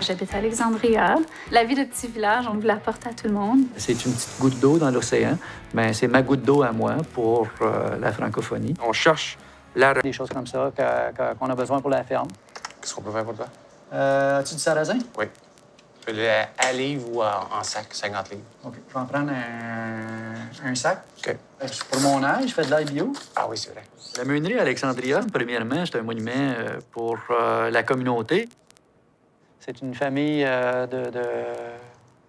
J'habite à Alexandria. La vie de petit village, on vous l'apporte à tout le monde. C'est une petite goutte d'eau dans l'océan, mais c'est ma goutte d'eau à moi pour la francophonie. On cherche Des choses comme ça qu'on a besoin pour la ferme. Qu'est-ce qu'on peut faire pour toi? As-tu du sarrasin? Oui. À livre ou en sac, 50 livres. OK. Je vais en prendre un sac. OK. Pour mon âge, je fais de l'ail bio. Ah oui, c'est vrai. La meunerie Alexandria, premièrement, c'est un monument pour la communauté. C'est une famille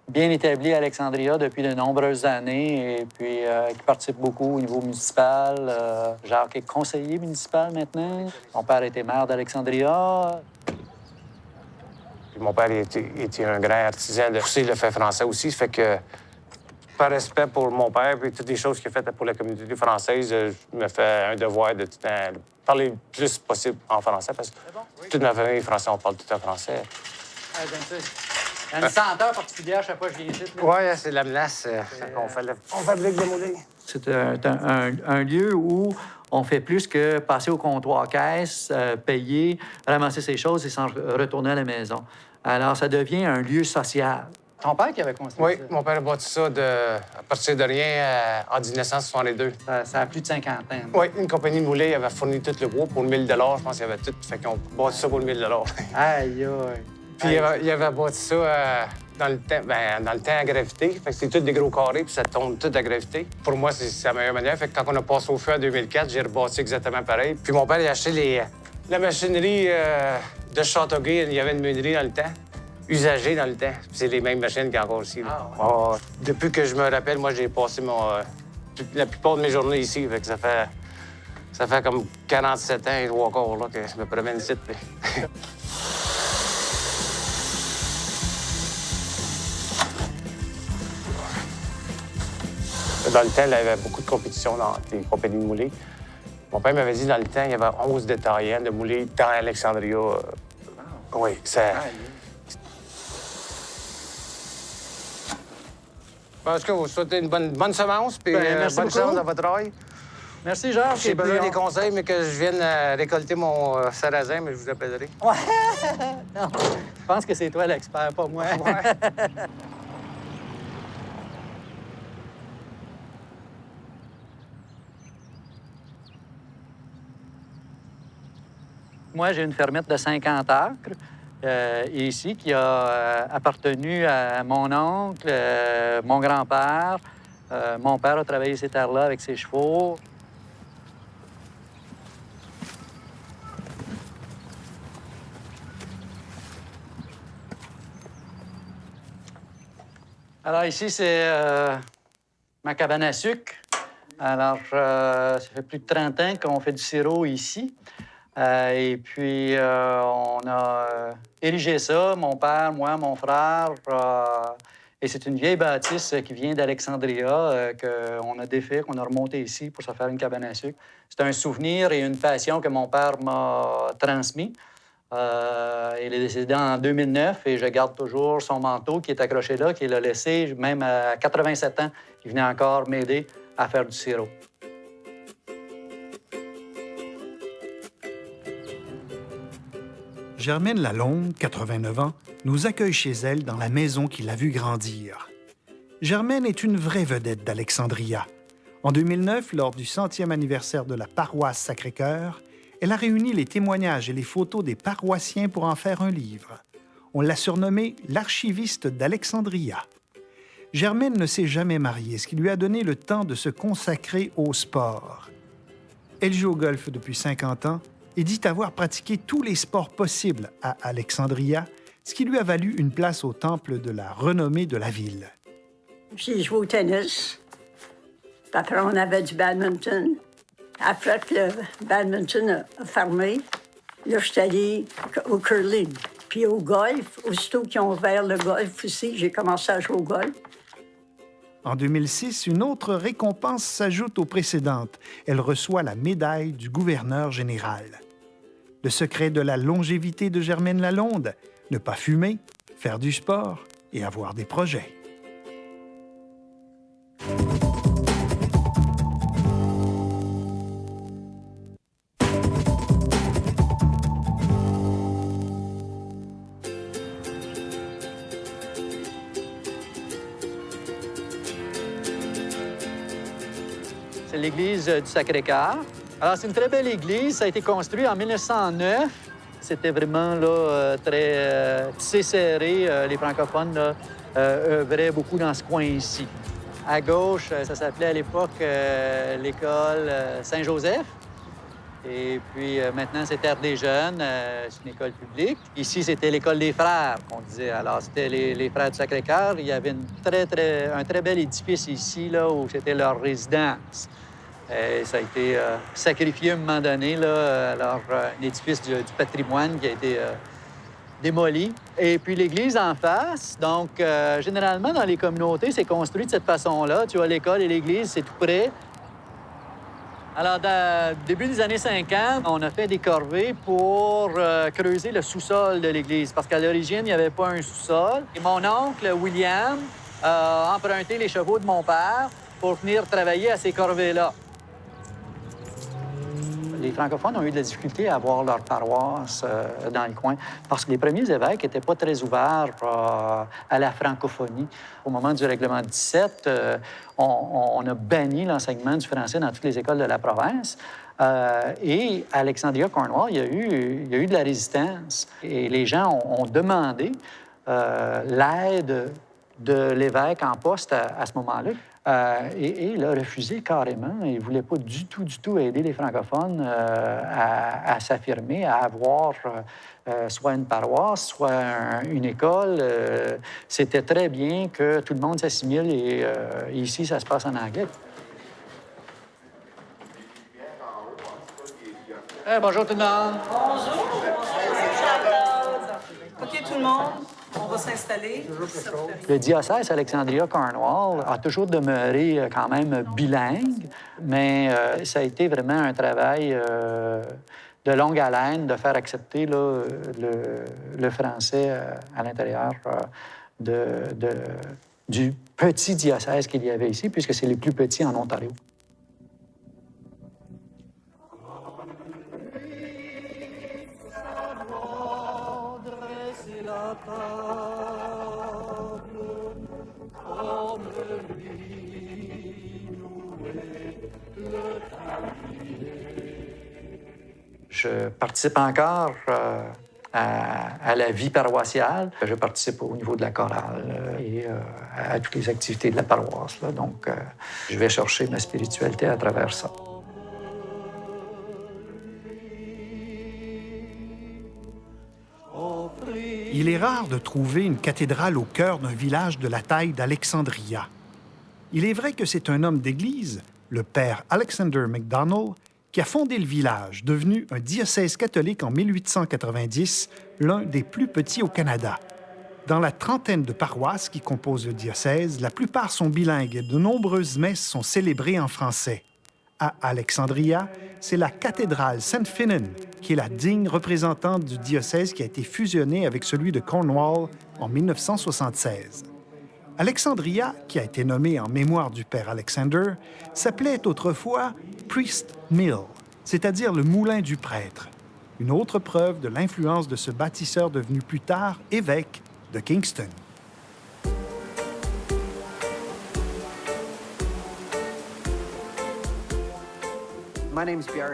bien établie à Alexandria depuis de nombreuses années et puis qui participe beaucoup au niveau municipal. Jacques est conseiller municipal maintenant. Mon père était maire d'Alexandria. Puis mon père était un grand artisan de pousser le fait français aussi. Ça fait que, par respect pour mon père et toutes les choses qu'il a faites pour la communauté française, je me fais un devoir de tout le temps parler le plus possible en français parce que toute ma famille est française, on parle tout le temps français. Il y a une senteur particulière chaque fois que je viens ici. Oui, c'est la menace. On fabrique des moulins. C'est un lieu où on fait plus que passer au comptoir caisse, payer, ramasser ses choses et s'en retourner à la maison. Alors, ça devient un lieu social. Ton père qui avait construit Oui, ça? mon père a bâti ça à partir de rien en 1962. Ça a plus de 50 ans. Oui, une compagnie de moulins avait fourni tout le bois pour 1000 $. Je pense qu'il y avait tout. Fait qu'on bâti ça pour 1000 $. Aïe, aïe. Puis il avait bâti ça dans le temps à gravité. Fait que c'est tout des gros carrés, puis ça tourne tout à gravité. Pour moi, c'est la meilleure manière. Fait que quand on a passé au feu en 2004, j'ai rebâti exactement pareil. Puis mon père, il a acheté la machinerie de Châteauguay. Il y avait une meunerie dans le temps, usagée dans le temps. Puis c'est les mêmes machines qu'il y a encore ici. Là. Ah, ouais. Depuis que je me rappelle, moi, j'ai passé la plupart de mes journées ici. Fait que ça fait comme 47 ans et encore là, que je me promène ici. Puis... Dans le temps, il y avait beaucoup de compétitions dans les compagnies de moulins. Mon père m'avait dit, dans le temps, il y avait 11 détaillants de moulins dans Alexandria. Oui, ça... En tout cas, vous souhaitez une bonne semence, puis bonne chance dans votre travail. Merci, Georges. J'ai besoin des conseils, mais que je vienne récolter mon sarrasin, mais je vous appellerai. Ouais. Non, je pense que c'est toi l'expert, pas moi. Ouais. Moi, j'ai une fermette de 50 acres ici qui a appartenu à mon oncle, mon grand-père. Mon père a travaillé ces terres-là avec ses chevaux. Alors ici, c'est ma cabane à sucre. Alors, ça fait plus de 30 ans qu'on fait du sirop ici. Et puis, on a érigé ça, mon père, moi, mon frère. Et c'est une vieille bâtisse qui vient d'Alexandria qu'on a défait, qu'on a remonté ici pour se faire une cabane à sucre. C'est un souvenir et une passion que mon père m'a transmis. Il est décédé en 2009 et je garde toujours son manteau qui est accroché là, qu'il a laissé, même à 87 ans. Il venait encore m'aider à faire du sirop. Germaine Lalonde, 89 ans, nous accueille chez elle dans la maison qui l'a vue grandir. Germaine est une vraie vedette d'Alexandria. En 2009, lors du 100e anniversaire de la paroisse Sacré-Cœur, elle a réuni les témoignages et les photos des paroissiens pour en faire un livre. On l'a surnommée l'archiviste d'Alexandria. Germaine ne s'est jamais mariée, ce qui lui a donné le temps de se consacrer au sport. Elle joue au golf depuis 50 ans et dit avoir pratiqué tous les sports possibles à Alexandria, ce qui lui a valu une place au temple de la renommée de la ville. J'ai joué au tennis. Puis après, on avait du badminton. Après que le badminton a fermé, là, je suis allée au curling. Puis au golf, aussitôt qu'ils ont ouvert le golf aussi, j'ai commencé à jouer au golf. En 2006, une autre récompense s'ajoute aux précédentes. Elle reçoit la médaille du gouverneur général. Le secret de la longévité de Germaine Lalonde, ne pas fumer, faire du sport et avoir des projets. C'est l'église du Sacré-Cœur. Alors, c'est une très belle église. Ça a été construit en 1909. C'était vraiment là, très tissé serré. Les francophones là, œuvraient beaucoup dans ce coin ici. À gauche, ça s'appelait à l'époque l'école Saint-Joseph. Et puis maintenant, c'est Terre des Jeunes, c'est une école publique. Ici, c'était l'école des frères, qu'on disait. Alors, c'était les frères du Sacré-Cœur. Il y avait un très bel édifice ici, là, où c'était leur résidence. Et ça a été sacrifié à un moment donné, là, alors un édifice du patrimoine qui a été démoli. Et puis l'église en face, donc généralement dans les communautés, c'est construit de cette façon-là. Tu vois, l'école et l'église, c'est tout près. Alors, début des années 50, on a fait des corvées pour creuser le sous-sol de l'église, parce qu'à l'origine, il n'y avait pas un sous-sol. Et mon oncle, William, a emprunté les chevaux de mon père pour venir travailler à ces corvées-là. Les francophones ont eu de la difficulté à avoir leur paroisse dans le coin parce que les premiers évêques n'étaient pas très ouverts à la francophonie. Au moment du règlement 17, on a banni l'enseignement du français dans toutes les écoles de la province. Et à Alexandria-Cornwall, il y a eu de la résistance. Et les gens ont demandé l'aide de l'évêque en poste à ce moment-là. Et il a refusé carrément. Il ne voulait pas du tout aider les francophones à s'affirmer, à avoir soit une paroisse, soit une école. C'était très bien que tout le monde s'assimile et ici, ça se passe en anglais. Bonjour tout le monde. Bonjour. OK, tout le monde, on va s'installer. Le diocèse Alexandria-Cornwall a toujours demeuré quand même bilingue, mais ça a été vraiment un travail de longue haleine de faire accepter là, le français à l'intérieur du petit diocèse qu'il y avait ici, puisque c'est les plus petits en Ontario. Je participe encore à la vie paroissiale. Je participe au niveau de la chorale et à toutes les activités de la paroisse. Là. Donc, je vais chercher ma spiritualité à travers ça. Il est rare de trouver une cathédrale au cœur d'un village de la taille d'Alexandria. Il est vrai que c'est un homme d'Église, le père Alexander MacDonald, qui a fondé le village, devenu un diocèse catholique en 1890, l'un des plus petits au Canada. Dans la trentaine de paroisses qui composent le diocèse, la plupart sont bilingues et de nombreuses messes sont célébrées en français. À Alexandria, c'est la cathédrale St. Finan qui est la digne représentante du diocèse qui a été fusionné avec celui de Cornwall en 1976. Alexandria, qui a été nommée en mémoire du père Alexander, s'appelait autrefois Priest Mill, c'est-à-dire le moulin du prêtre. Une autre preuve de l'influence de ce bâtisseur devenu plus tard évêque de Kingston.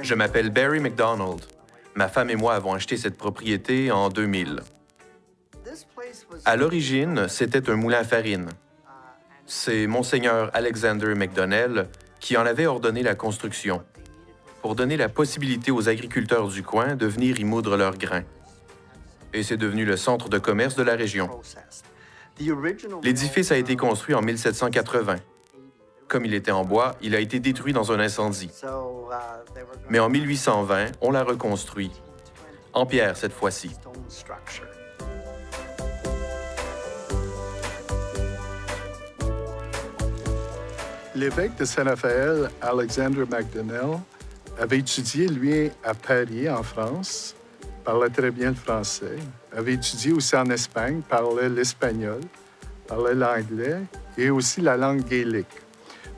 Je m'appelle Barry MacDonald. Ma femme et moi avons acheté cette propriété en 2000. À l'origine, c'était un moulin à farine. C'est Monseigneur Alexander MacDonnell qui en avait ordonné la construction pour donner la possibilité aux agriculteurs du coin de venir y moudre leurs grains. Et c'est devenu le centre de commerce de la région. L'édifice a été construit en 1780. Comme il était en bois, il a été détruit dans un incendie. Mais en 1820, on l'a reconstruit, en pierre cette fois-ci. L'évêque de Saint-Raphaël, Alexander MacDonnell, avait étudié, lui, à Paris, en France, parlait très bien le français, avait étudié aussi en Espagne, parlait l'espagnol, parlait l'anglais et aussi la langue gaélique.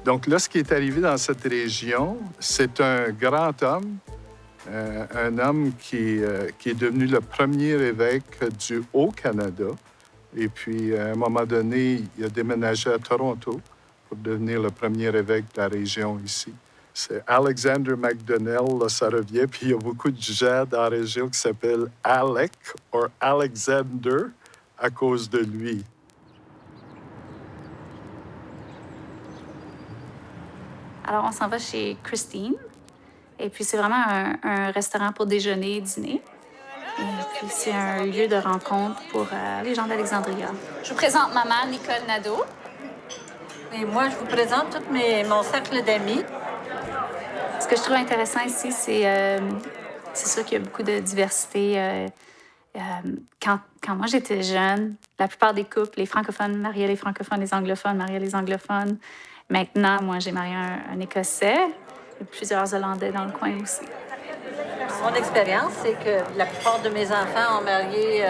Donc là, ce qui est arrivé dans cette région, c'est un grand homme, un homme qui est devenu le premier évêque du Haut-Canada. Et puis, à un moment donné, il a déménagé à Toronto pour devenir le premier évêque de la région ici. C'est Alexander MacDonnell, là, ça revient. Puis il y a beaucoup de gens dans la région qui s'appellent Alec ou Alexander à cause de lui. Alors, on s'en va chez Christine. Et puis, c'est vraiment un restaurant pour déjeuner et dîner. Et puis, c'est un lieu de rencontre pour les gens d'Alexandria. Je vous présente maman, Nicole Nadeau. Et moi, je vous présente tout mon cercle d'amis. Ce que je trouve intéressant ici, c'est sûr qu'il y a beaucoup de diversité. Quand moi, j'étais jeune, la plupart des couples, les francophones mariaient les francophones, les anglophones mariaient les anglophones. Maintenant, moi, j'ai marié un Écossais et plusieurs Hollandais dans le coin aussi. Mon expérience, c'est que la plupart de mes enfants ont marié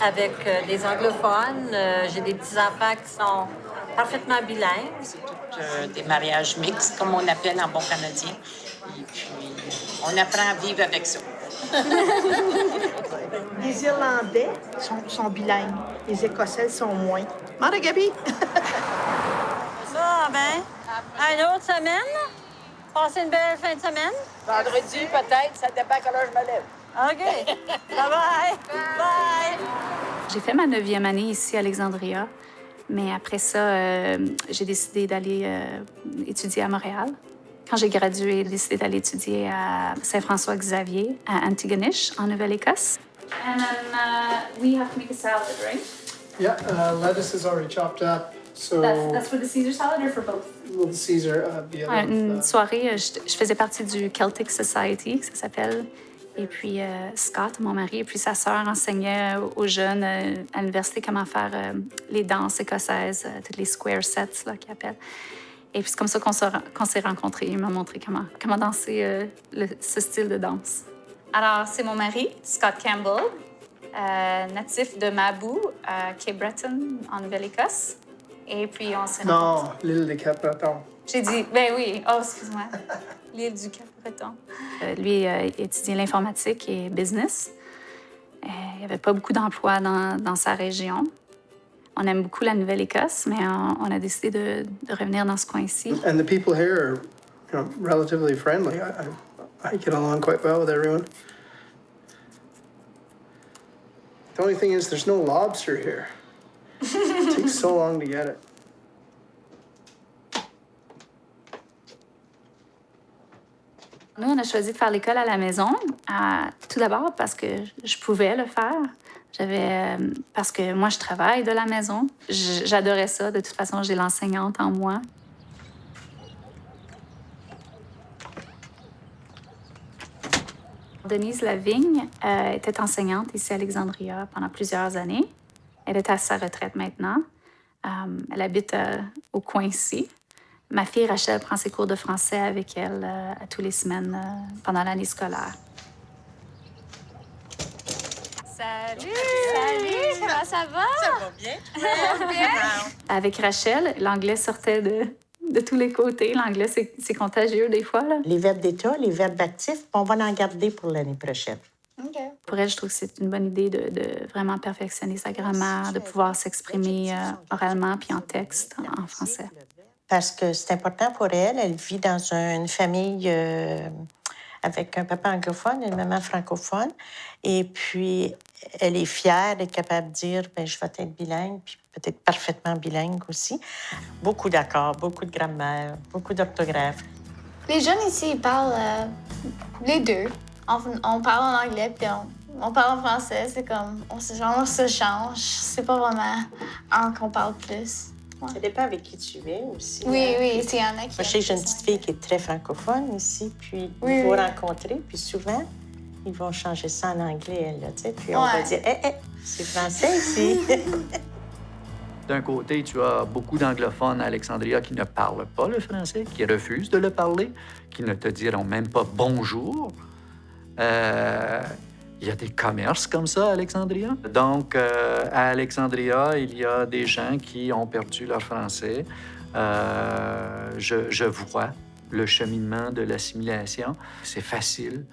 avec des anglophones. J'ai des petits-enfants qui sont parfaitement bilingues. C'est des mariages mixtes, comme on appelle en bon canadien. Et puis, on apprend à vivre avec ça. Les Irlandais sont bilingues. Les Écossais sont moins. Mara Gabi! Ça, ben, une autre semaine. Passez une belle fin de semaine. Vendredi, peut-être, ça dépend à quelle heure je me lève. OK. Bye-bye. Bye. J'ai fait ma 9e année ici à Alexandria, mais après ça, j'ai décidé d'aller étudier à Montréal. Quand j'ai gradué, j'ai décidé d'aller étudier à Saint-François-Xavier, à Antigonish, en Nouvelle-Écosse. And then we have to make a salad, right? Yeah, lettuce is already chopped up, so That's for the Caesar salad or for both? will the Caesar be a Une soirée, je faisais partie du Celtic Society, que ça s'appelle. Et puis Scott, mon mari, et puis sa sœur enseignaient aux jeunes à l'université comment faire les danses écossaises, toutes les square sets là, qu'ils appellent. Et puis c'est comme ça qu'on s'est rencontrés. Il m'a montré comment danser ce style de danse. Alors, c'est mon mari, Scott Campbell, natif de Mabou, Cape Breton, en Nouvelle-Écosse. Et puis, on s'est Non, l'île de Cap-Breton. J'ai dit, ben oui, oh, excuse-moi, l'île du Cap-Breton. Lui a étudié l'informatique et business. Il n'y avait pas beaucoup d'emplois dans sa région. On aime beaucoup la Nouvelle-Écosse, mais on a décidé de revenir dans ce coin-ci. And the people here are, relatively friendly. I get along quite well with everyone. The only thing is there's no lobster here. It takes so long to get it. Nous, on a choisi de faire l'école à la maison, tout d'abord parce que je pouvais le faire. Parce que moi, je travaille de la maison. J'adorais ça. De toute façon, j'ai l'enseignante en moi. Denise Lavigne était enseignante ici à Alexandria pendant plusieurs années. Elle est à sa retraite maintenant. Elle habite au coin ici. Ma fille Rachel prend ses cours de français avec elle à tous les semaines pendant l'année scolaire. Salut! Salut! Comment ça va? Ça va bien? Bien? Avec Rachel, l'anglais sortait de tous les côtés. L'anglais, c'est contagieux des fois. Là. Les verbes d'état, les verbes actifs, on va en garder pour l'année prochaine. OK. Pour elle, je trouve que c'est une bonne idée de vraiment perfectionner sa grammaire, de pouvoir s'exprimer oralement puis en texte en français. Parce que c'est important pour elle. Elle vit dans une famille avec un papa anglophone et une maman francophone. Et puis, elle est fière d'être capable de dire, bien, je vais être bilingue, puis peut-être parfaitement bilingue aussi. Beaucoup d'accords, beaucoup de grammaire, beaucoup d'orthographe. Les jeunes ici, ils parlent les deux. On parle en anglais, puis on parle en français. C'est comme, on se change. C'est pas vraiment un qu'on parle plus. Ouais. Ça dépend avec qui tu es aussi. Oui, hein? oui, il y en a qui... Moi, je sais que j'ai une petite fille qui est très francophone ici, puis Oui, ils vont oui. rencontrer, puis souvent, ils vont changer ça en anglais, elle, là, tu sais, puis on va dire « c'est français ici! » D'un côté, tu as beaucoup d'anglophones à Alexandria qui ne parlent pas le français, qui refusent de le parler, qui ne te diront même pas bonjour. Il y a des commerces comme ça à Alexandria. Donc, à Alexandria, il y a des gens qui ont perdu leur français. Je vois le cheminement de l'assimilation. C'est facile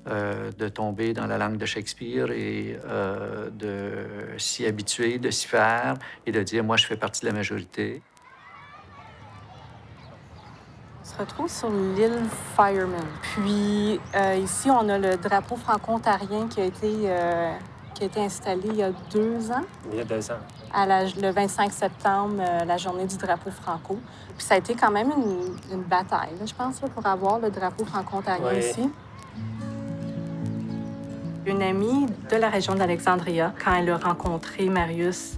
de tomber dans la langue de Shakespeare et de s'y habituer, de s'y faire et de dire « moi, je fais partie de la majorité ». On se retrouve sur l'île Fireman. Puis ici, on a le drapeau franco-ontarien qui a été installé il y a 2 ans. Il y a 2 ans. Le 25 septembre, la journée du drapeau franco. Puis ça a été quand même une bataille, là, je pense, là, pour avoir le drapeau franco-ontarien ici. Une amie de la région d'Alexandria, quand elle a rencontré Marius,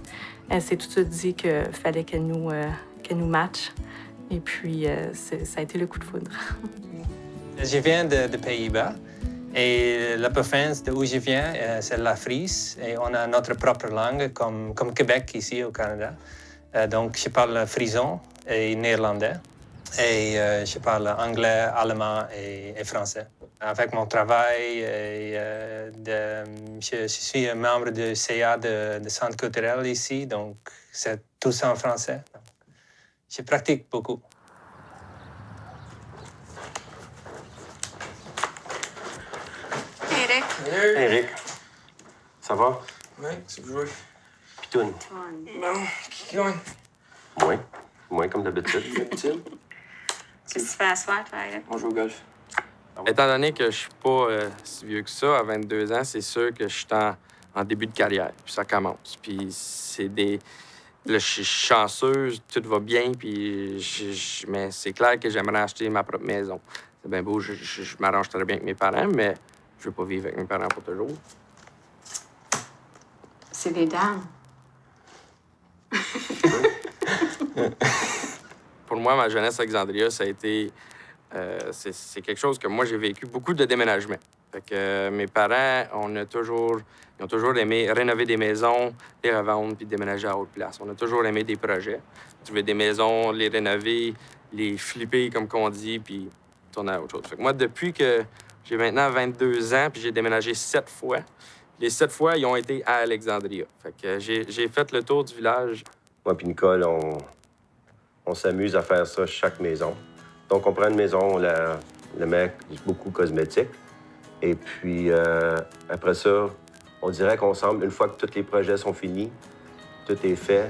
elle s'est tout de suite dit qu'il fallait qu'elle nous matche. Et puis, ça a été le coup de foudre. Je viens de Pays-Bas. Et la province d'où je viens, c'est la Frise. Et on a notre propre langue, comme Québec ici au Canada. Donc, je parle frison et néerlandais. Et je parle anglais, allemand et français. Avec mon travail, je suis un membre du CA de Centre culturel ici. Donc, c'est tout ça en français. Je pratique beaucoup. Hey, Eric. Hey, Eric. Ça va? Oui, c'est joué. Pitoune. Bon, qui gagne? Moi, comme d'habitude. Qu'est-ce que tu fais à soir, toi, Eric? On joue au golf. Étant donné que je suis pas si vieux que ça, à 22 ans, c'est sûr que je suis en début de carrière, puis ça commence. Puis c'est des... Là, je suis chanceuse, tout va bien, puis mais c'est clair que j'aimerais acheter ma propre maison. C'est bien beau, je m'arrange très bien avec mes parents, mais je veux pas vivre avec mes parents pour toujours. C'est des dames. Pour moi, ma jeunesse à Alexandria, ça a été... c'est quelque chose que moi, j'ai vécu beaucoup de déménagements. Fait que mes parents, ils ont toujours aimé rénover des maisons, les revendre puis déménager à autre place. On a toujours aimé des projets. Trouver des maisons, les rénover, les flipper, comme qu'on dit, puis tourner à autre chose. Fait que moi, depuis que j'ai maintenant 22 ans, puis j'ai déménagé 7 fois, les 7 fois, ils ont été à Alexandria. Fait que j'ai fait le tour du village. Moi puis Nicole, on s'amuse à faire ça chaque maison. Donc, on prend une maison, on la met beaucoup cosmétique. Et puis, après ça, on dirait qu'on semble, une fois que tous les projets sont finis, tout est fait,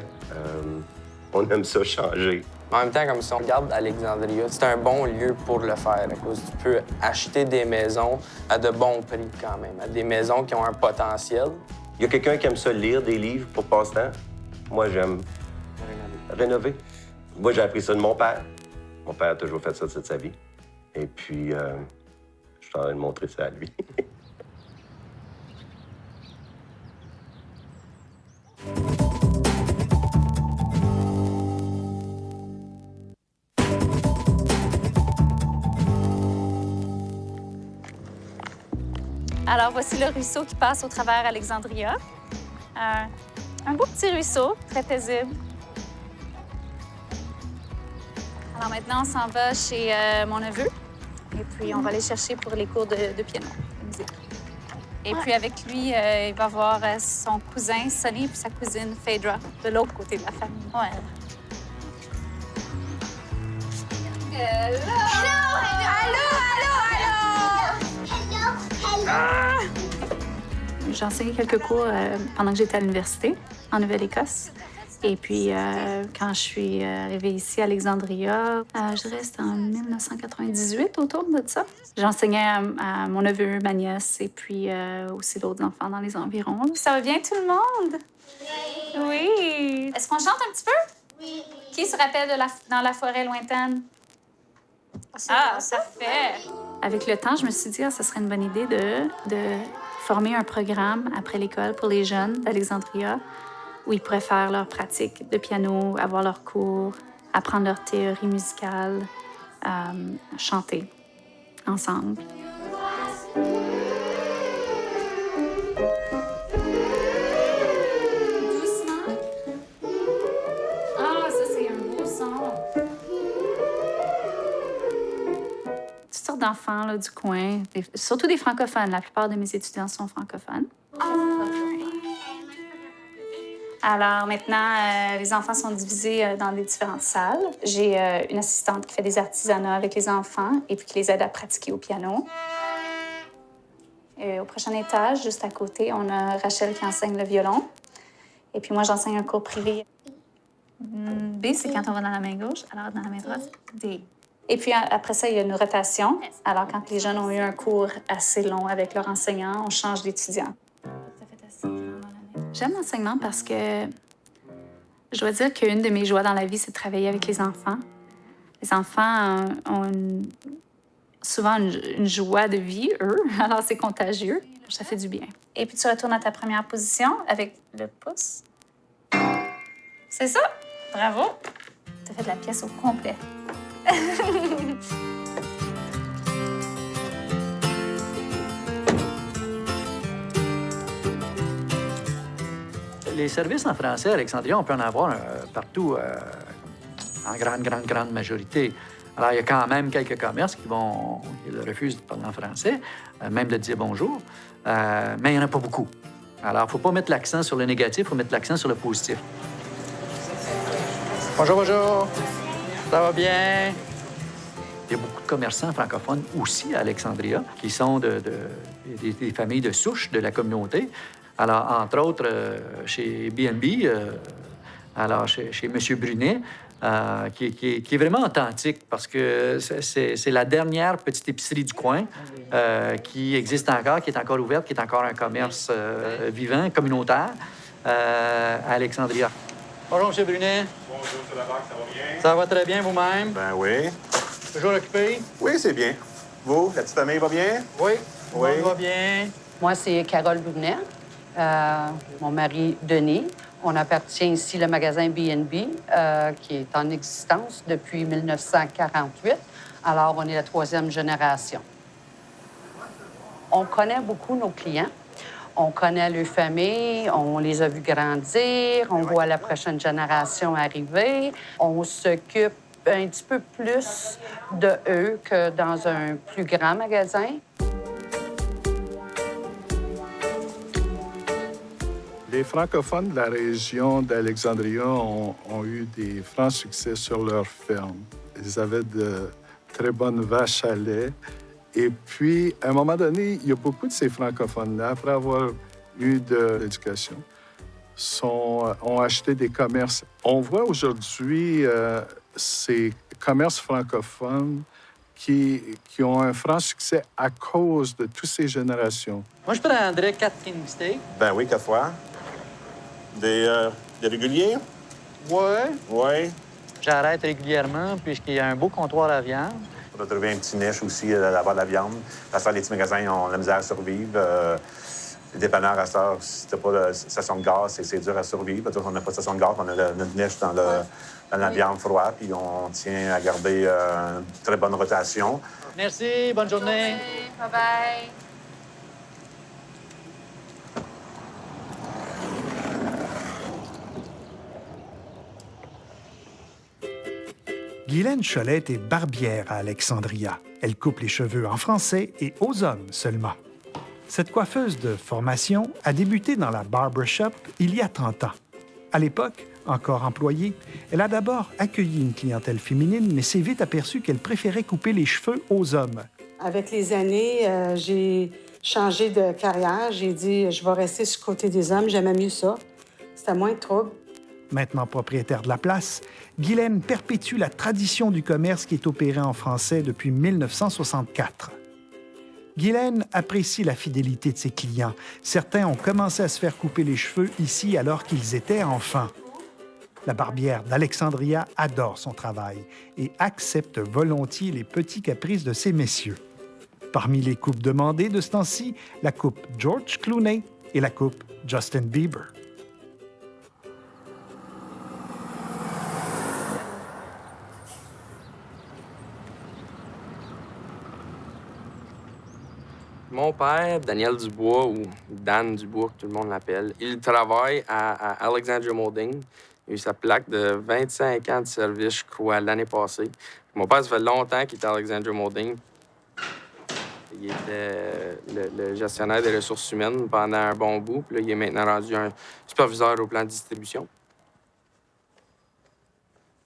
on aime ça changer. En même temps, comme si on regarde Alexandria, c'est un bon lieu pour le faire. À cause tu peux acheter des maisons à de bons prix quand même, à des maisons qui ont un potentiel. Il y a quelqu'un qui aime ça lire des livres pour passe-temps. Moi, j'aime rénover. Moi, j'ai appris ça de mon père. Mon père a toujours fait ça toute sa vie. Et puis, je suis en train de montrer ça à lui. Alors, voici le ruisseau qui passe au travers Alexandria. Un beau petit ruisseau, très paisible. Alors maintenant, on s'en va chez mon neveu. Et puis, on va aller chercher pour les cours de piano, de musique. Et puis, avec lui, il va voir son cousin Sonny puis sa cousine Phaedra, de l'autre côté de la famille. Ouais. J'ai enseigné quelques cours pendant que j'étais à l'université, en Nouvelle-Écosse. Et puis, quand je suis arrivée ici à Alexandria, je dirais que c'était en 1998, autour de ça. J'enseignais à mon neveu, ma nièce, et puis aussi d'autres enfants dans les environs. Ça va bien, tout le monde? Oui. Est-ce qu'on chante un petit peu? Oui. Qui se rappelle de Dans la forêt lointaine? Ah, ça fait! Avec le temps, je me suis dit que ce serait une bonne idée de former un programme après l'école pour les jeunes d'Alexandria où ils pourraient faire leur pratique de piano, avoir leurs cours, apprendre leur théorie musicale, chanter ensemble. Doucement. Ah, ça, c'est un beau son. Toutes sortes d'enfants là, du coin, surtout des francophones. La plupart de mes étudiants sont francophones. Alors maintenant, les enfants sont divisés dans des différentes salles. J'ai une assistante qui fait des artisanats avec les enfants et puis qui les aide à pratiquer au piano. Et au prochain étage, juste à côté, on a Rachel qui enseigne le violon. Et puis moi, j'enseigne un cours privé. B, c'est quand on va dans la main gauche, alors dans la main droite, D. Et puis après ça, il y a une rotation. Alors, quand les jeunes ont eu un cours assez long avec leur enseignant, on change d'étudiant. J'aime l'enseignement parce que je dois dire qu'une de mes joies dans la vie, c'est de travailler avec les enfants. Les enfants ont souvent une joie de vie, eux, alors c'est contagieux. Ça fait du bien. Et puis tu retournes à ta première position avec le pouce. C'est ça! Bravo! Tu as fait de la pièce au complet. Les services en français à Alexandria, on peut en avoir partout, en grande majorité. Alors, il y a quand même quelques commerces qui refusent de parler en français, même de dire bonjour, mais il n'y en a pas beaucoup. Alors, il ne faut pas mettre l'accent sur le négatif, il faut mettre l'accent sur le positif. Bonjour, bonjour. Ça va bien? Il y a beaucoup de commerçants francophones aussi à Alexandria qui sont des familles de souche de la communauté. Alors, entre autres, chez B&B, alors chez M. Brunet, qui est vraiment authentique parce que c'est la dernière petite épicerie du coin qui existe encore, qui est encore ouverte, qui est encore un commerce vivant, communautaire à Alexandria. Bonjour, M. Brunet. Bonjour, M. Labarque, ça va bien? Ça va très bien vous-même? Ben oui. Toujours occupé? Oui, c'est bien. Vous, la petite famille va bien? Oui, oui. On va bien. Moi, c'est Carole Brunet. Mon mari, Denis. On appartient ici le magasin B&B, qui est en existence depuis 1948. Alors, on est la 3e génération. On connaît beaucoup nos clients. On connaît leurs familles, on les a vus grandir, on voit la prochaine génération arriver. On s'occupe un petit peu plus de eux que dans un plus grand magasin. Les francophones de la région d'Alexandria ont eu des francs succès sur leur ferme. Ils avaient de très bonnes vaches à lait. Et puis, à un moment donné, il y a beaucoup de ces francophones-là, après avoir eu de l'éducation, ont acheté des commerces. On voit aujourd'hui ces commerces francophones qui ont un franc succès à cause de toutes ces générations. Moi, je prendrais 4 king steaks. Ben oui, 4 fois. Des réguliers? Oui. Oui. J'arrête régulièrement puisqu'il y a un beau comptoir à viande. On a trouvé un petit niche aussi là-bas de la viande. À ça, les petits magasins ont la misère à survivre. Les dépanneurs, à ça, si t'as pas de station de gaz, c'est dur à survivre. On n'a pas de station de gaz, on a notre niche dans la viande froide, puis on tient à garder une très bonne rotation. Merci, bonne journée. Merci. Bye-bye. Guylaine Cholette est barbière à Alexandria. Elle coupe les cheveux en français et aux hommes seulement. Cette coiffeuse de formation a débuté dans la barbershop il y a 30 ans. À l'époque, encore employée, elle a d'abord accueilli une clientèle féminine, mais s'est vite aperçue qu'elle préférait couper les cheveux aux hommes. Avec les années, j'ai changé de carrière. J'ai dit, je vais rester sur le côté des hommes. J'aimais mieux ça. C'était moins de trouble. Maintenant propriétaire de la place, Guylaine perpétue la tradition du commerce qui est opéré en français depuis 1964. Guylaine apprécie la fidélité de ses clients. Certains ont commencé à se faire couper les cheveux ici alors qu'ils étaient enfants. La barbière d'Alexandria adore son travail et accepte volontiers les petits caprices de ces messieurs. Parmi les coupes demandées de ce temps-ci, la coupe George Clooney et la coupe Justin Bieber. Mon père, Daniel Dubois, ou Dan Dubois, que tout le monde l'appelle, il travaille à Alexandria Molding. Il a eu sa plaque de 25 ans de service, je crois, l'année passée. Mon père, ça fait longtemps qu'il est à Alexandria Molding. Il était le gestionnaire des ressources humaines pendant un bon bout. Puis là, il est maintenant rendu un superviseur au plan de distribution.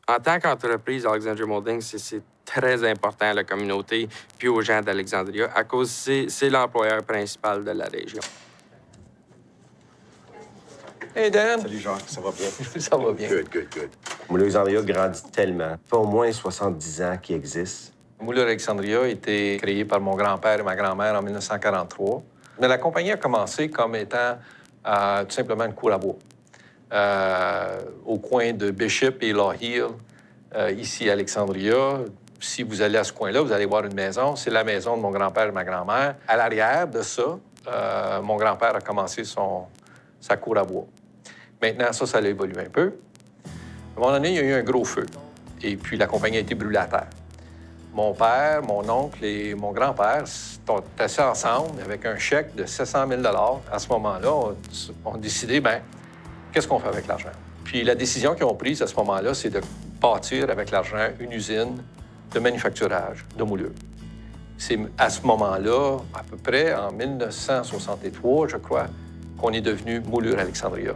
En tant qu'entreprise, Alexandria Molding, c'est très important à la communauté puis aux gens d'Alexandria à cause c'est l'employeur principal de la région. Hey, Dan. Salut, Jacques. Ça va bien? Ça va bien. Good. Moulin Alexandria grandit tellement. Ça fait au moins 70 ans qu'il existe. Moulin Alexandria a été créé par mon grand-père et ma grand-mère en 1943. Mais la compagnie a commencé comme étant tout simplement une cour à bois. Au coin de Bishop et Law Hill, ici à Alexandria. Si vous allez à ce coin-là, vous allez voir une maison. C'est la maison de mon grand-père et ma grand-mère. À l'arrière de ça, mon grand-père a commencé sa cour à bois. Maintenant, ça a évolué un peu. À un moment donné, il y a eu un gros feu. Et puis, la compagnie a été brûlée à terre. Mon père, mon oncle et mon grand-père sont assis ensemble avec un chèque de 700 000 À ce moment-là, on a décidé, qu'est-ce qu'on fait avec l'argent? Puis la décision qu'ils ont prise à ce moment-là, c'est de bâtir avec l'argent une usine de manufacturage de moulures. C'est à ce moment-là, à peu près en 1963, je crois, qu'on est devenu Moulures Alexandria.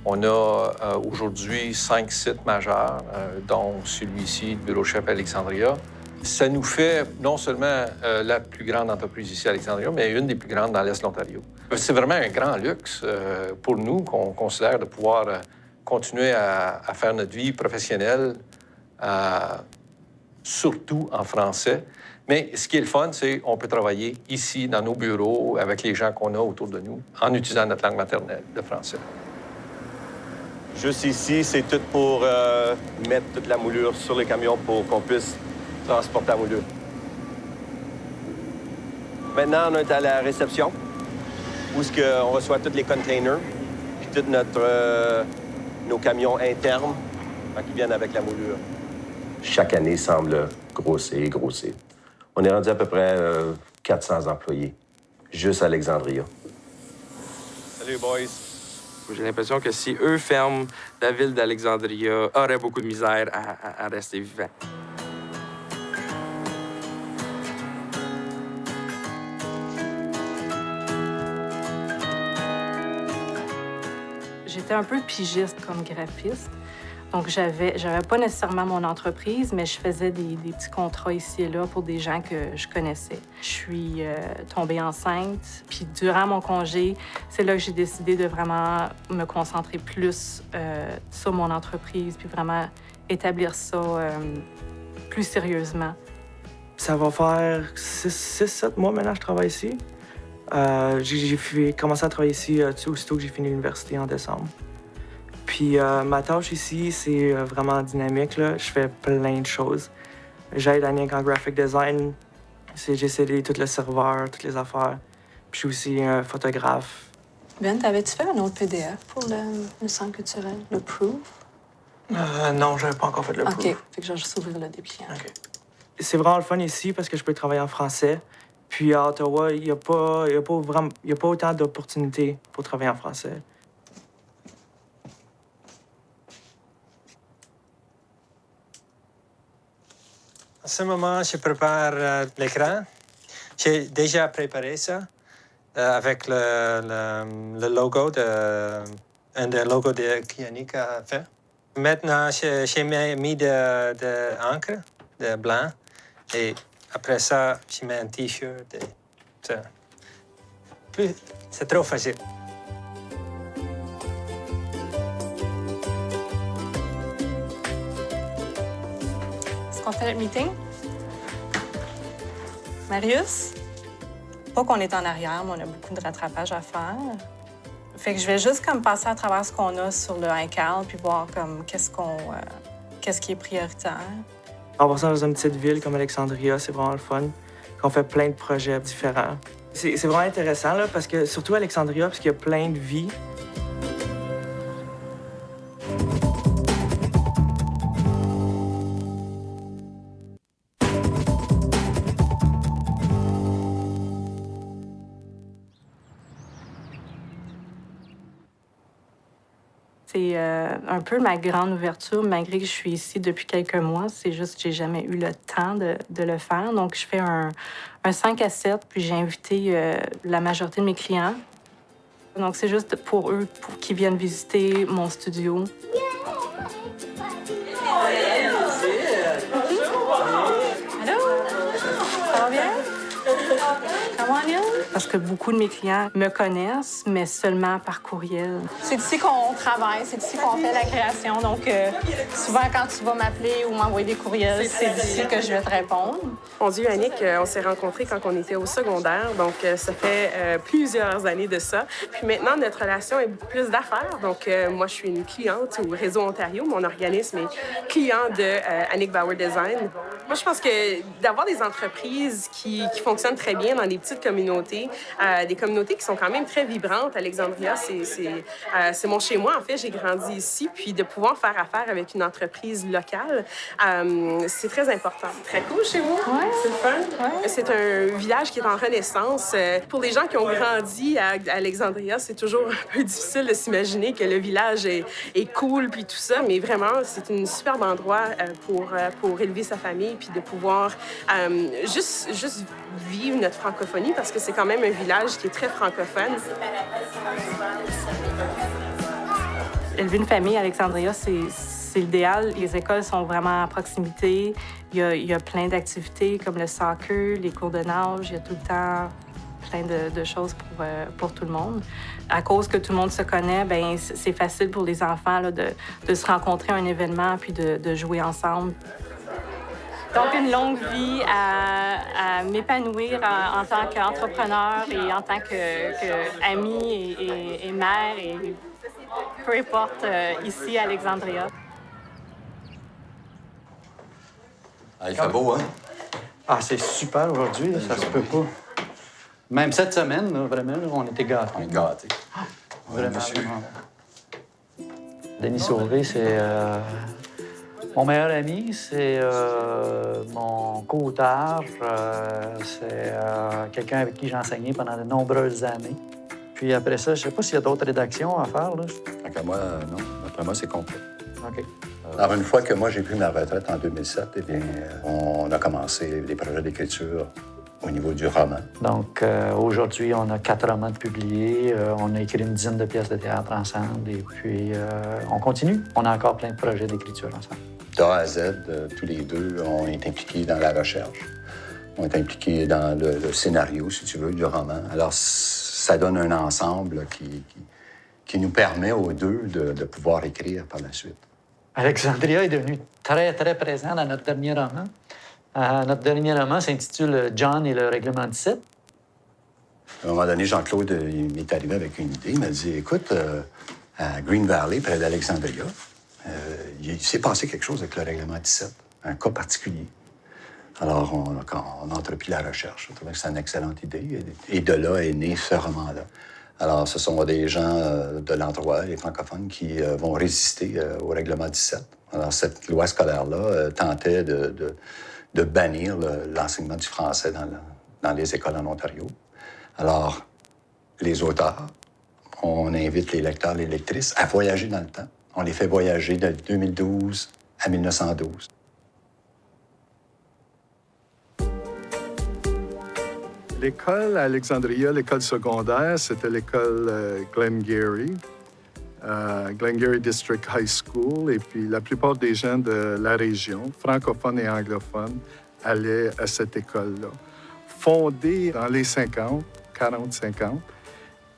On a aujourd'hui 5 sites majeurs, dont celui-ci, le bureau chef Alexandria. Ça nous fait non seulement la plus grande entreprise ici à Alexandria, mais une des plus grandes dans l'Est de l'Ontario. C'est vraiment un grand luxe pour nous qu'on considère de pouvoir continuer à faire notre vie professionnelle, surtout en français. Mais ce qui est le fun, c'est qu'on peut travailler ici, dans nos bureaux, avec les gens qu'on a autour de nous, en utilisant notre langue maternelle, le français. Juste ici, c'est tout pour mettre toute la moulure sur les camions pour qu'on puisse transporter la moulure. Maintenant, on est à la réception, où on reçoit tous les containers, puis tous nos camions internes qui viennent avec la moulure. Chaque année semble grossir. On est rendu à peu près 400 employés, juste à Alexandria. Salut, boys. J'ai l'impression que si eux ferment, la ville d'Alexandria aurait beaucoup de misère à rester vivant. J'étais un peu pigiste comme graphiste. Donc, j'avais pas nécessairement mon entreprise, mais je faisais des petits contrats ici et là pour des gens que je connaissais. Je suis tombée enceinte, puis durant mon congé, c'est là que j'ai décidé de vraiment me concentrer plus sur mon entreprise, puis vraiment établir ça plus sérieusement. Ça va faire 6-7 mois maintenant que je travaille ici. J'ai commencé à travailler ici aussitôt que j'ai fini l'université en décembre. Puis ma tâche ici, c'est vraiment dynamique, là. Je fais plein de choses. J'aide Annick en graphic design. J'essaie d'aider tout le serveur, toutes les affaires. Puis je suis aussi un photographe. Ben, t'avais-tu fait un autre PDF pour le centre culturel, le Proof? Non, j'avais pas encore fait le Proof. OK, fait que je vais juste ouvrir le dépliant. OK. C'est vraiment le fun ici parce que je peux travailler en français. Puis à Ottawa, il n'y a pas autant d'opportunités pour travailler en français. En ce moment, je prépare l'écran. J'ai déjà préparé ça avec le logo un des logos qu'Yannick a fait. Maintenant, j'ai mis de encre, de blanc, et après ça, je mets un T-shirt. C'est trop facile. Est-ce qu'on fait le meeting? Marius? Pas qu'on est en arrière, mais on a beaucoup de rattrapage à faire. Fait que je vais juste comme passer à travers ce qu'on a sur le ICAL puis voir comme qu'est-ce qui est prioritaire. Avoir ça dans une petite ville comme Alexandria, c'est vraiment le fun. On fait plein de projets différents. C'est vraiment intéressant là, parce que surtout à Alexandria, parce qu'il y a plein de vie. C'est un peu ma grande ouverture, malgré que je suis ici depuis quelques mois. C'est juste que j'ai jamais eu le temps de le faire. Donc, je fais un 5 à 7, puis j'ai invité la majorité de mes clients. Donc, c'est juste pour eux, pour qu'ils viennent visiter mon studio. Allô? Ça va bien? Parce que beaucoup de mes clients me connaissent, mais seulement par courriel. C'est ici qu'on travaille, c'est ici qu'on fait la création. Donc, souvent, quand tu vas m'appeler ou m'envoyer des courriels, c'est d'ici que je vais te répondre. On dit Annick, on s'est rencontrés quand on était au secondaire, donc ça fait plusieurs années de ça. Puis maintenant, notre relation est beaucoup plus d'affaires. Donc, moi, je suis une cliente au Réseau Ontario. Mon organisme est client de Annick Bauer Design. Moi, je pense que d'avoir des entreprises qui fonctionnent très bien dans des petites communautés, des communautés qui sont quand même très vibrantes. Alexandria, c'est mon chez-moi. En fait, j'ai grandi ici. Puis de pouvoir faire affaire avec une entreprise locale, c'est très important. Très cool chez vous. Ouais. C'est le fun. Ouais. C'est un village qui est en renaissance. Pour les gens qui ont grandi à Alexandria, c'est toujours un peu difficile de s'imaginer que le village est cool puis tout ça. Mais vraiment, c'est un superbe endroit pour élever sa famille puis de pouvoir juste vivre notre francophonie parce que c'est quand même un village qui est très francophone. Élever une famille à Alexandria, c'est l'idéal. Les écoles sont vraiment à proximité. Il y a plein d'activités comme le soccer, les cours de nage. Il y a tout le temps plein de choses pour tout le monde. À cause que tout le monde se connaît, bien, c'est facile pour les enfants là, de se rencontrer à un événement puis de jouer ensemble. Donc, une longue vie à m'épanouir en tant qu'entrepreneur et en tant qu'amie et mère, et peu importe, ici à Alexandria. Ah, il fait beau, hein? Ah, c'est super aujourd'hui, ça se peut pas. Même cette semaine, là, vraiment, là, on était gâtés. On est gâtés. Vraiment, vraiment. Denis Sauvé, c'est mon meilleur ami, c'est mon co-auteur, c'est quelqu'un avec qui j'ai enseigné pendant de nombreuses années. Puis après ça, je sais pas s'il y a d'autres rédactions à faire, là. Après moi, non. Après moi, c'est complet. OK. Alors, une fois que moi, j'ai pris ma retraite en 2007, eh bien, on a commencé des projets d'écriture au niveau du roman. Donc, aujourd'hui, on a 4 romans de publiés. On a écrit une dizaine de pièces de théâtre ensemble. Et puis, on continue. On a encore plein de projets d'écriture ensemble. De A à Z, tous les deux, on est impliqués dans la recherche. On est impliqués dans le scénario, si tu veux, du roman. Alors, ça donne un ensemble qui nous permet aux deux de pouvoir écrire par la suite. Alexandria est devenu très, très présent dans notre dernier roman. Notre dernier roman s'intitule « John et le règlement 17 ». À un moment donné, Jean-Claude il m'est arrivé avec une idée. Il m'a dit, écoute, à Green Valley, près d'Alexandria, il s'est passé quelque chose avec le règlement 17, un cas particulier. Alors, on a entrepris la recherche. Je trouvais que c'est une excellente idée. Et de là est né ce roman-là. Alors, ce sont des gens de l'endroit, les francophones, qui vont résister au règlement 17. Alors, cette loi scolaire-là tentait de bannir l'enseignement du français dans les écoles en Ontario. Alors, les auteurs, on invite les lecteurs, les lectrices à voyager dans le temps. On les fait voyager de 2012 à 1912. L'école à Alexandria, l'école secondaire, c'était l'école Glengarry, Glengarry District High School. Et puis la plupart des gens de la région, francophones et anglophones, allaient à cette école-là. Fondée dans les 50, 40-50.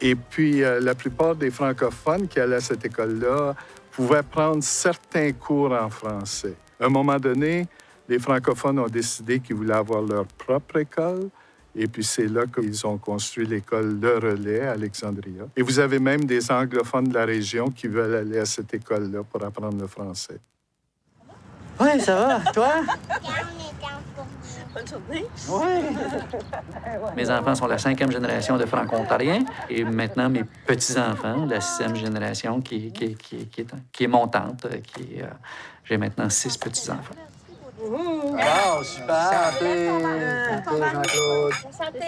Et puis la plupart des francophones qui allaient à cette école-là pouvaient prendre certains cours en français. À un moment donné, les francophones ont décidé qu'ils voulaient avoir leur propre école. Et puis, c'est là qu'ils ont construit l'école Le Relais à Alexandria. Et vous avez même des anglophones de la région qui veulent aller à cette école-là pour apprendre le français. Oui, ça va. Toi? Bonne journée. Oui. Mes enfants sont la 5e génération de franco-ontariens. Et maintenant, mes petits-enfants, la 6e génération qui est montante. J'ai maintenant 6 petits-enfants. Wow, super! Santé! Jean-Claude! Santé!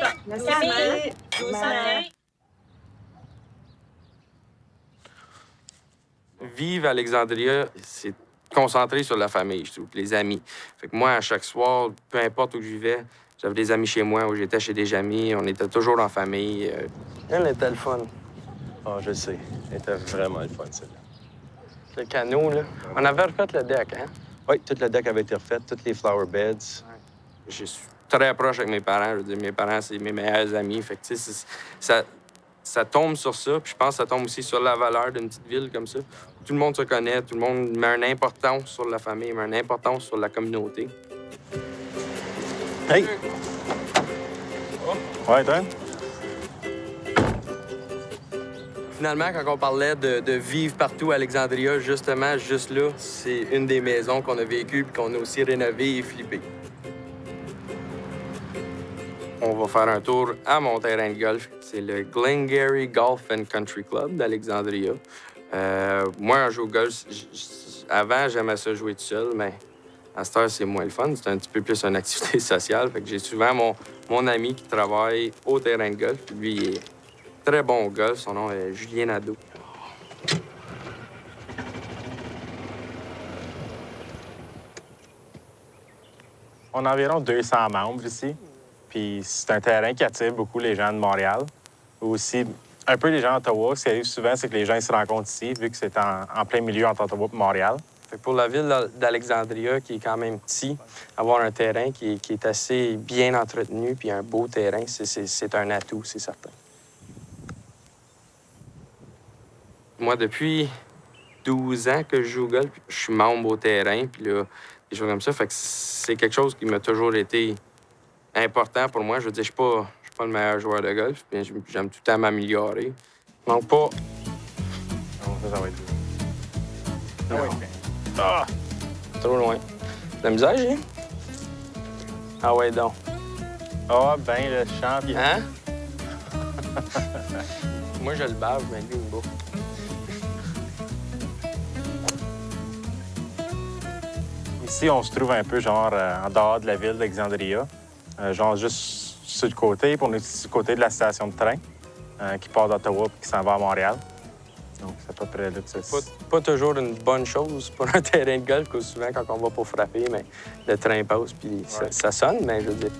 Vivre à Alexandria, c'est concentré sur la famille, je trouve, les amis. Fait que moi, à chaque soir, peu importe où je vivais, j'avais des amis chez moi, où j'étais chez des amis, on était toujours en famille. Elle était le fun. Ah, je sais. Elle était vraiment le fun, celle-là. Le canot, là. On avait refait le deck, hein? Oui, tout le deck avait été refait, toutes les flower beds. Je très proche avec mes parents. Je veux dire, mes parents, c'est mes meilleurs amis. Fait que, tu sais, ça tombe sur ça. Puis je pense que ça tombe aussi sur la valeur d'une petite ville comme ça. Tout le monde se connaît, tout le monde met une importance sur la famille, met une importance sur la communauté. Hey! Ouais, toi? Finalement, quand on parlait de vivre partout à Alexandria, justement, juste là, c'est une des maisons qu'on a vécues et qu'on a aussi rénovées et flippées. On va faire un tour à mon terrain de golf. C'est le Glengarry Golf and Country Club d'Alexandria. Moi, quand je joue au golf, avant, j'aimais ça jouer tout seul, mais à cette heure, c'est moins le fun. C'est un petit peu plus une activité sociale. Fait que j'ai souvent mon ami qui travaille au terrain de golf. Lui, il est très bon au golf. Son nom est Julien Nadeau. On a environ 200 membres ici. Puis c'est un terrain qui attire beaucoup les gens de Montréal. Aussi, un peu les gens d'Ottawa. Ce qui arrive souvent, c'est que les gens ils se rencontrent ici, vu que c'est en plein milieu entre Ottawa et Montréal. Fait que pour la ville d'Alexandria, qui est quand même petit, avoir un terrain qui est assez bien entretenu puis un beau terrain, c'est un atout, c'est certain. Moi, depuis 12 ans que je joue au golf, je suis membre au terrain, puis là, des choses comme ça. Fait que c'est quelque chose qui m'a toujours été important pour moi. Je veux dire, je suis pas le meilleur joueur de golf, puis j'aime tout le temps m'améliorer. Je manque pas. Non, ça va être dur. Ah oui. Ah! Trop loin. La misère, j'ai? Ah ouais, donc. Ah, ben le champion. Hein? Moi, je le bave, mais lui, il me bat. Ici, on se trouve un peu genre en dehors de la ville d'Alexandria. Genre juste sur le côté, puis on est sur le côté de la station de train qui part d'Ottawa et qui s'en va à Montréal. Donc, c'est à peu près là que ça se... Pas toujours une bonne chose pour un terrain de golf, que souvent, quand on va pour frapper, mais le train passe, puis ça sonne, mais je veux dire...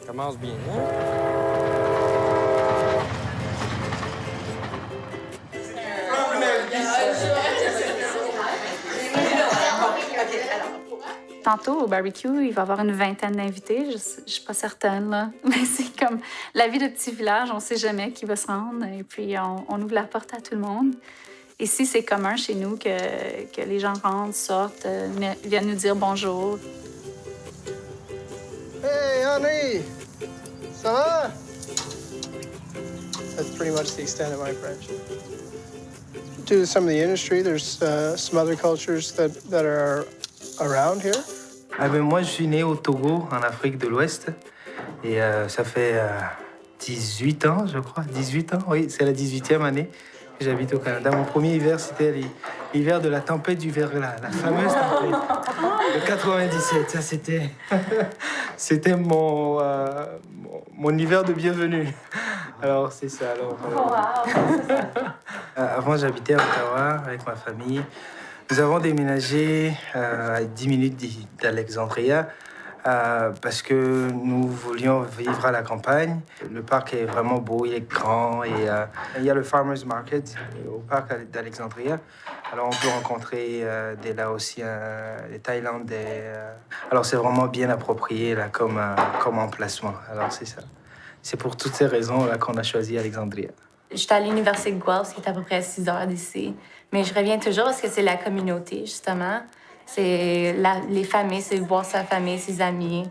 Ça commence bien, hein? Tantôt, au barbecue, il va y avoir une vingtaine d'invités. Je suis pas certaine, là. Mais c'est comme la vie de petit village, on sait jamais qui va se rendre. Et puis, on ouvre la porte à tout le monde. Ici, c'est commun chez nous que les gens rentrent, sortent, viennent nous dire bonjour. Hey, Henri! Ça va? That's pretty much the extent of my French. Due to some of the industry, there's some other cultures that are around here. Ah ben moi, je suis né au Togo, en Afrique de l'Ouest. Et ça fait 18 ans, je crois. 18 ans, oui, c'est la 18e année que j'habite au Canada. Mon premier hiver, c'était l'hiver de la tempête du verglas, la fameuse tempête de 97. Ça, c'était mon hiver de bienvenue. Alors, c'est ça. Alors, avant, j'habitais à Ottawa avec ma famille. Nous avons déménagé à 10 minutes d'Alexandria parce que nous voulions vivre à la campagne. Le parc est vraiment beau, il est grand et il y a le Farmers Market au parc d'Alexandria. Alors on peut rencontrer des Laotiens, des Thaïlandais. Alors c'est vraiment bien approprié là, comme emplacement. Alors c'est ça. C'est pour toutes ces raisons là, qu'on a choisi Alexandria. J'étais à l'université de Guelph, qui est à peu près à 6 heures d'ici. Mais je reviens toujours parce que c'est la communauté, justement. C'est les familles, c'est voir sa famille, ses amis.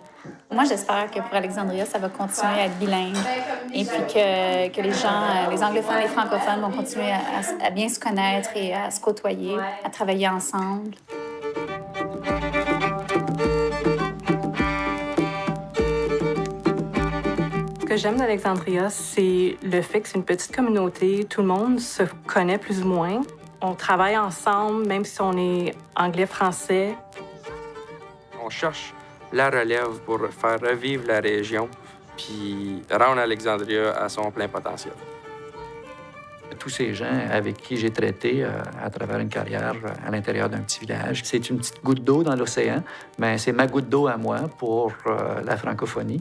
Moi, j'espère que pour Alexandria, ça va continuer à être bilingue. Et puis que les gens, les anglophones et les francophones vont continuer à bien se connaître et à se côtoyer, à travailler ensemble. Ce que j'aime d'Alexandria, c'est le fait que c'est une petite communauté. Tout le monde se connaît plus ou moins. On travaille ensemble, même si on est anglais-français. On cherche la relève pour faire revivre la région puis rendre Alexandria à son plein potentiel. Tous ces gens avec qui j'ai traité à travers une carrière à l'intérieur d'un petit village, c'est une petite goutte d'eau dans l'océan, mais c'est ma goutte d'eau à moi pour la francophonie.